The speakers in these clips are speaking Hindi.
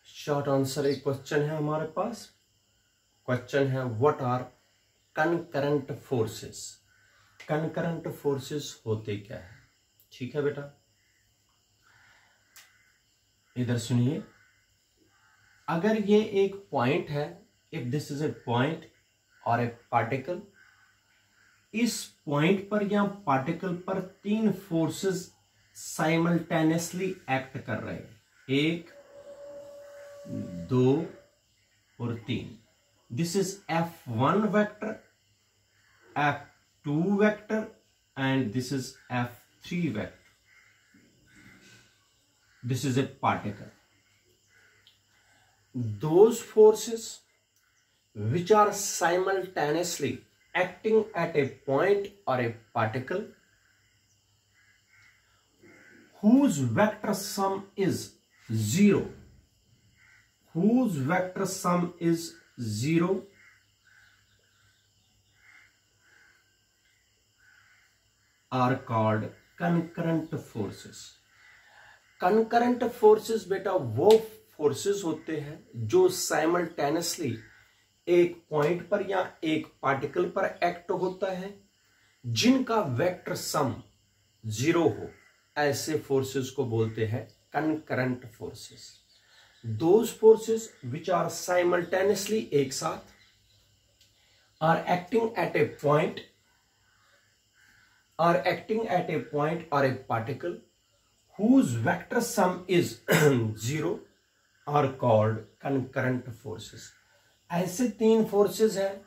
शॉर्ट आंसर एक क्वेश्चन है हमारे पास। क्वेश्चन है what are concurrent forces. Concurrent forces होते क्या है? ठीक है बेटा, इधर सुनिए। अगर ये एक पॉइंट है, if this is a point और ए पार्टिकल, इस पॉइंट पर या पार्टिकल पर तीन फोर्सेस साइमल्टेनियसली एक्ट कर रहे हैं, 1, 2 और 3। This is F1 vector, F2 vector and this is F3 vector. This is a particle. Those forces which are simultaneously acting at a point or a particle whose vector sum is 0, whose vector sum is 0 are called concurrent forces. concurrent forces बेटा वो फोर्सेस होते हैं जो साइमल्टेनियसली एक पॉइंट पर या एक पार्टिकल पर एक्ट होता है, जिनका वेक्टर सम 0 हो। ऐसे फोर्सेस को बोलते हैं concurrent forces. Those forces which are simultaneously, एक साथ, are acting at a point, are acting at a point और a particle whose vector sum is 0 are called concurrent forces. ऐसे तीन फोर्सेस हैं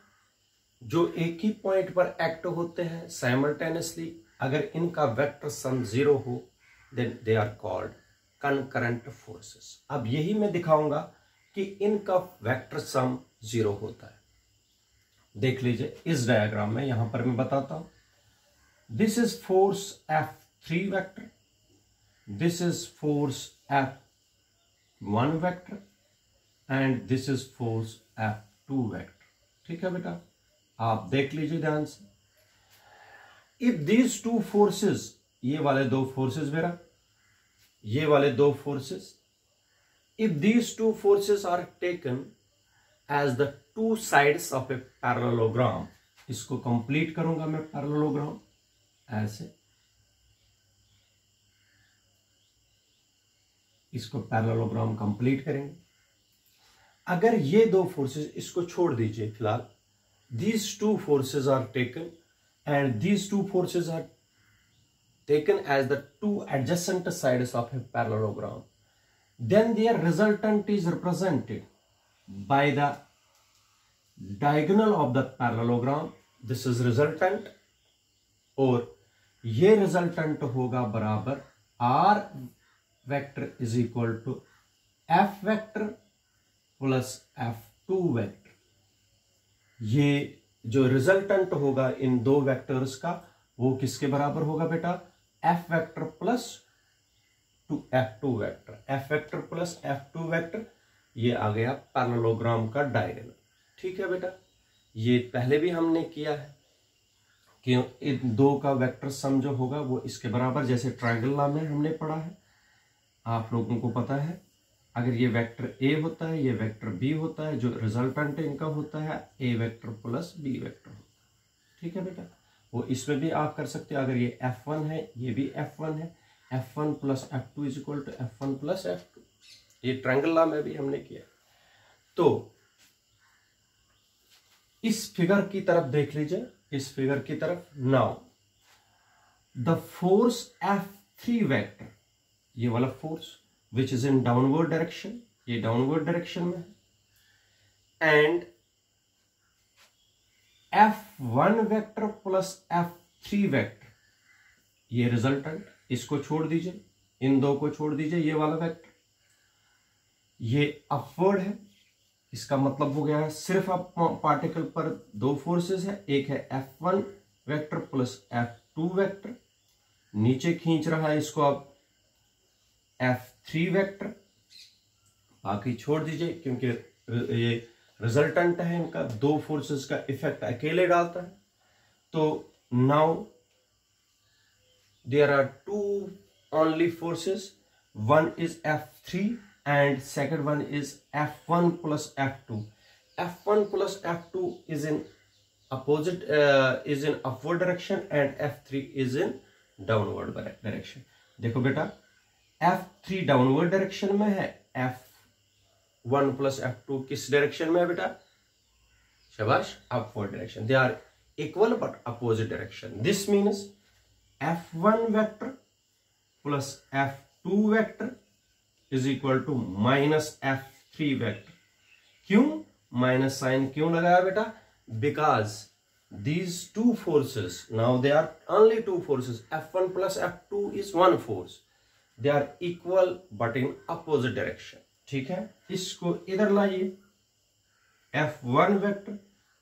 जो एक ही पॉइंट पर एक्ट होते हैं साइमल्टेनियसली। अगर इनका वेक्टर सम 0 हो then they are called concurrent forces. अब यही मैं दिखाऊंगा कि इनका वेक्टर सम 0 होता है। देख लीजिए इस डायग्राम में, यहां पर मैं बताता हूं। This is force F3 vector, this is force F1 vector and this is force F2 vector। ठीक है बेटा, आप देख लीजिए ध्यान से। if these two forces, ये वाले दो फोर्सेस मेरा, ये वाले दो forces, if these two forces are taken as the two sides of a parallelogram, इसको कंप्लीट करूंगा मैं पैरेललोग्राम ऐसे, इसको पैरेललोग्राम कंप्लीट करेंगे। अगर ये दो फोर्सेस, इसको छोड़ दीजिए फिलहाल, these two forces are taken and these two forces are taken as the two adjacent sides of a parallelogram, then their resultant is represented by the diagonal of the parallelogram. This is resultant, और ये रिजल्टेंट होगा बराबर R vector is equal to F vector plus F2 vector. ये जो रिजल्टेंट होगा इन दो वेक्टर्स का, वो किसके बराबर होगा बेटा? F vector plus F2 vector. F vector plus F2 vector, ये आ गया पैरेललोग्राम का डायगोनल। ठीक है बेटा, ये पहले भी हमने किया है कि इन दो का वेक्टर सम जो होगा वो इसके बराबर, जैसे ट्रायंगल लॉ में हमने पढ़ा है, आप लोगों को पता है। अगर ये वेक्टर ए होता है, ये वेक्टर बी होता है, जो रिजल्टेंट इनका होता है ए वेक्टर प्लस बी वेक्टर होता है। ठीक है बेटा, वो इसमें भी आप कर सकते हो। अगर ये F1 है, ये भी F1 है, F1 plus F2 is equal to F1 plus F2। ये ट्रायंगल लॉ में भी हमने किया। तो इस फिगर की तरफ देख लीजिए, इस फिगर की तरफ। Now the force F3 vector, ये वाला force which is in downward direction, ये डाउनवर्ड डायरेक्शन में है, and F1 vector plus F3 vector, ये रिजल्टेंट, इसको छोड़ दीजिए, इन दो को छोड़ दीजिए, ये वाला वेक्टर, ये अपवर्ड है। इसका मतलब हो गया है सिर्फ अब पार्टिकल पर दो फोर्सेस है, एक है F1 vector plus F2 vector, नीचे खींच रहा है इसको अब F3 वेक्टर, बाकी छोड़ दीजिए क्योंकि ये रिजल्टेंट है इनका, दो फोर्सेस का इफेक्ट अकेले डालता है। तो now there are two only forces, one is F3 and second one is F1 plus F2. F1 plus F2 is in opposite is in upward direction and F3 is in downward direction. देखो बेटा F3 डाउनवर्ड डायरेक्शन में है, F1 plus F2 किस डायरेक्शन में है बेटा? शाबाश, upward direction. They are equal but opposite direction. This means F1 vector plus F2 vector is equal to minus F3 vector. क्यों माइनस साइन क्यों लगाया बेटा? Because these two forces, now they are only two forces, F1 plus F2 is one force. They are equal but in opposite direction. ठीक है, इसको इधर लाइए, F1 vector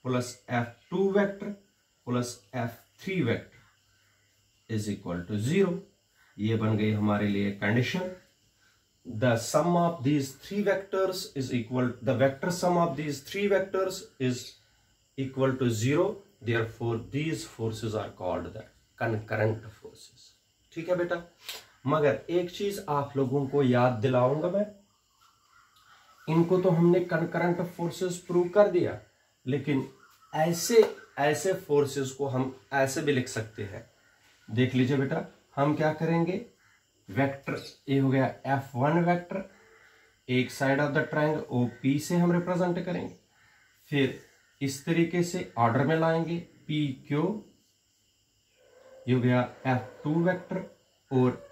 plus F2 vector plus F3 vector is equal to 0. ये बन गई हमारे लिए condition. The sum of these three vectors is equal, the vector sum of these three vectors is equal to 0. Therefore these forces are called the concurrent forces. ठीक है बेटा, मगर एक चीज आप लोगों को याद दिलाऊंगा मैं, इनको तो हमने concurrent forces प्रूव कर दिया, लेकिन ऐसे फोर्सेस को हम ऐसे भी लिख सकते हैं. देख लीजिए बेटा, हम क्या करेंगे, वेक्टर ये हो गया F1 वेक्टर, एक side of the triangle OP से हम रिप्रेजेंट करेंगे, फिर इस तरीके से ऑर्डर में लाएंगे PQ, ये हो गया F2 वेक्टर और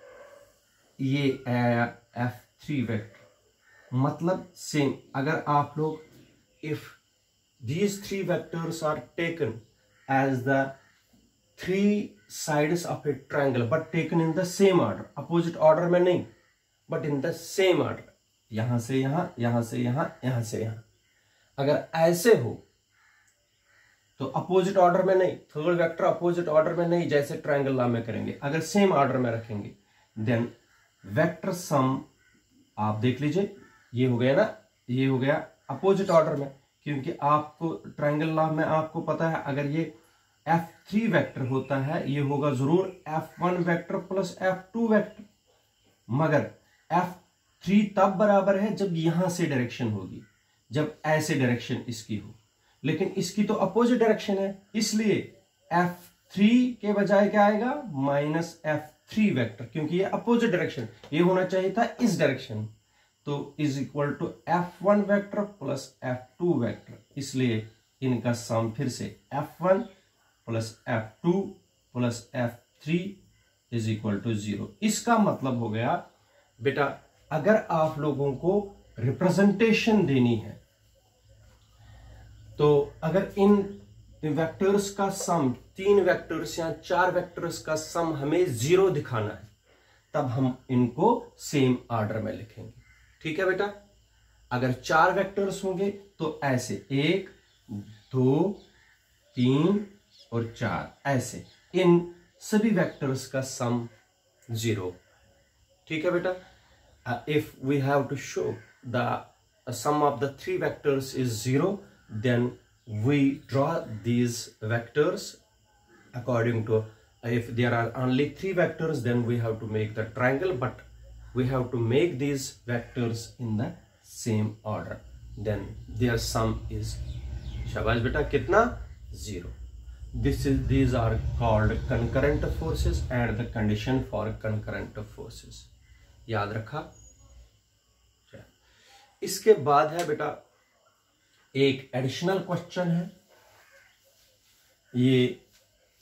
ये आया F3 वेक्टर. मतलब सेम, अगर आप लोग if these three vectors are taken as the three sides of a triangle but taken in the same order, opposite order में नहीं but in the same order, यहां से यहां, यहां से यहां, यहां से यहां, अगर ऐसे हो तो अपोजिट ऑर्डर में नहीं, थर्ड वेक्टर अपोजिट ऑर्डर में नहीं जैसे ट्रायंगल लॉ में करेंगे, अगर सेम ऑर्डर में रखेंगे देन वेक्टर सम आप देख लीजिए, ये हो गया ना, ये हो गया अपोजिट ऑर्डर में, क्योंकि आपको ट्रायंगल लॉ में आपको पता है अगर ये F3 वेक्टर होता है ये होगा जरूर F1 vector plus F2 vector, मगर F3 तब बराबर है जब यहां से डायरेक्शन होगी, जब ऐसे डायरेक्शन इसकी हो, लेकिन इसकी तो अपोजिट डायरेक्शन है, इसलिए F3 के बजाय क्या आएगा, माइनस F3 वेक्टर, क्योंकि ये अपोजिट डायरेक्शन, ये होना चाहिए था इस डायरेक्शन, तो is equal to F1 vector plus F2 vector, इसलिए इनका सम फिर से F1 plus F2 plus F3 is equal to 0. इसका मतलब हो गया बेटा, अगर आप लोगों को रिप्रेजेंटेशन देनी है तो अगर इन वेक्टर्स का सम, 3 वेक्टर्स या 4 वेक्टर्स का सम हमें 0 दिखाना है, तब हम इनको सेम ऑर्डर में लिखेंगे. ठीक है बेटा, अगर 4 वेक्टर्स होंगे तो ऐसे 1 2 3 और 4, ऐसे इन सभी वेक्टर्स का सम 0. ठीक है बेटा, if we have to show the sum of the 3 vectors is 0, then we draw these vectors according to, if there are only 3 vectors then we have to make the triangle, but we have to make these vectors in the same order, then their sum is, शाबाश बेटा, कितना, 0. These are called concurrent forces and the condition for concurrent forces. याद रखा. इसके बाद है बेटा एक एडिशनल क्वेश्चन है, ये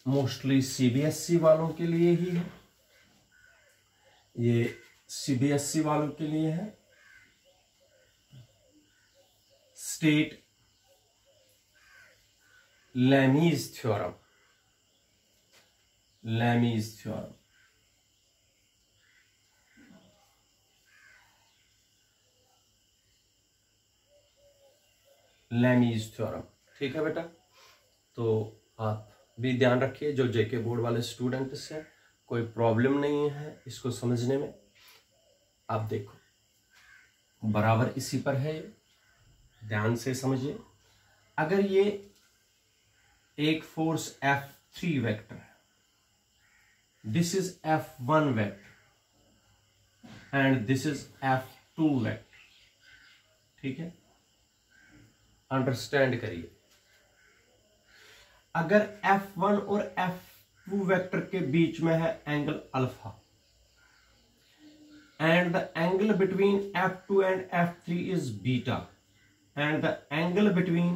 मोस्टली CBSE वालों के लिए ही है, ये CBSE वालों के लिए है. State Lami's theorem. Lami's theorem, Lami's theorem. ठीक है बेटा, तो आप भी ध्यान रखिए, जो जेके बोर्ड वाले स्टूडेंट्स हैं, कोई प्रॉब्लम नहीं है इसको समझने में. आप देखो बराबर इसी पर है, ध्यान से समझिए. अगर ये एक फोर्स F3 वेक्टर है, this is F1 vector and this is F2 vector, ठीक है, अंडरस्टैंड करिए। अगर F1 और F2 वेक्टर के बीच में है angle alpha and the angle between F2 and F3 is beta and the angle between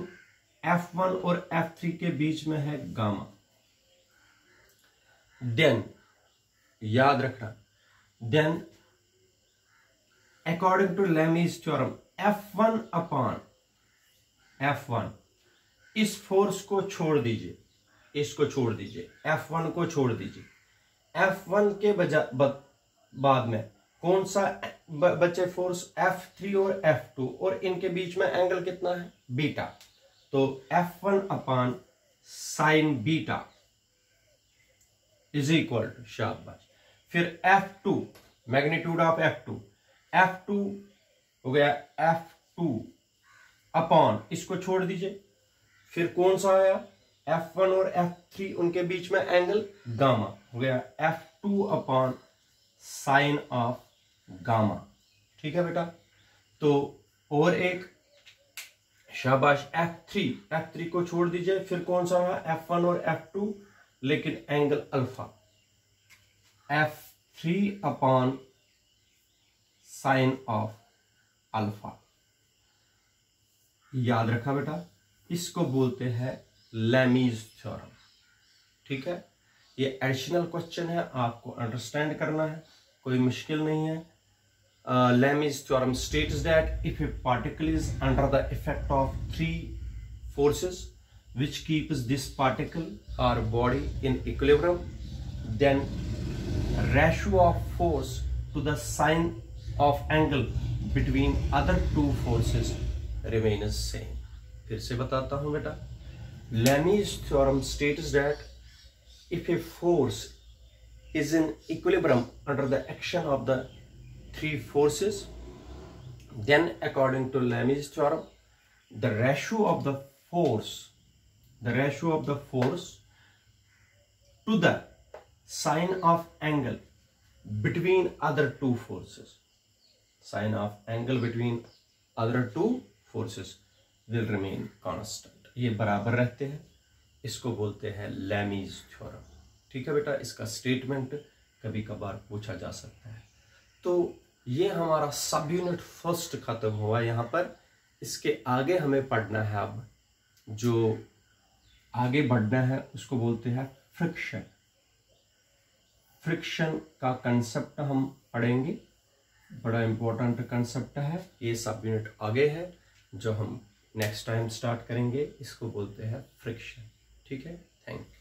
F1 और F3 के बीच में है गामा, then याद रखना, then according to Lami's theorem F1 upon F1, इस फोर्स को छोड़ दीजिए, इसको छोड़ दीजिए, F1 को छोड़ दीजिए, F1 के बाद में कौन सा बचे फोर्स F3 और F2 और इनके बीच में एंगल कितना है बीटा, तो F1 upon sine beta is equal to, शाबाश, फिर F2 मैग्नीट्यूड ऑफ F2 हो गया F2 अपॉन, इसको छोड़ दीजिए, फिर कौन सा आया F1 और F3 उनके बीच में एंगल गामा हो गया F2 upon sine of gamma, ठीक है बेटा। तो और एक, शाबाश, F3 को छोड़ दीजिए, फिर कौन सा है F1 और F2 लेकिन angle alpha, F3 upon sine of alpha, याद रखा बेटा, इसको बोलते हैं लैमीज थ्योरम, ठीक है। ये एडिशनल क्वेश्चन है, आपको अंडरस्टैंड करना है, कोई मुश्किल नहीं है। Lami's theorem states that if a particle is under the effect of three forces which keeps this particle or body in equilibrium, then ratio of force to the sine of angle between other two forces remains same. फिर से बताता हूं बेटा, Lami's theorem states that if a force is in equilibrium under the action of the three forces, then according to Lami's theorem the ratio of the force to the sine of angle between other two forces will remain constant, ये बराबर रहते हैं, इसको बोलते हैं Lami's theorem, ठीक है बेटा। इसका स्टेटमेंट कभी कभार पूछा जा सकता है। तो ये हमारा सब यूनिट फर्स्ट खत्म हुआ यहाँ पर। इसके आगे हमें पढ़ना है, अब जो आगे बढ़ना है उसको बोलते हैं फ्रिक्शन का कंसेप्ट हम पढ़ेंगे, बड़ा इंपॉर्टेंट कंसेप्ट है। ये सब यूनिट आगे है जो हम नेक्स्ट टाइम स्टार्ट करेंगे, इसको बोलते हैं फ्रिक्शन, ठीक है। Thank you.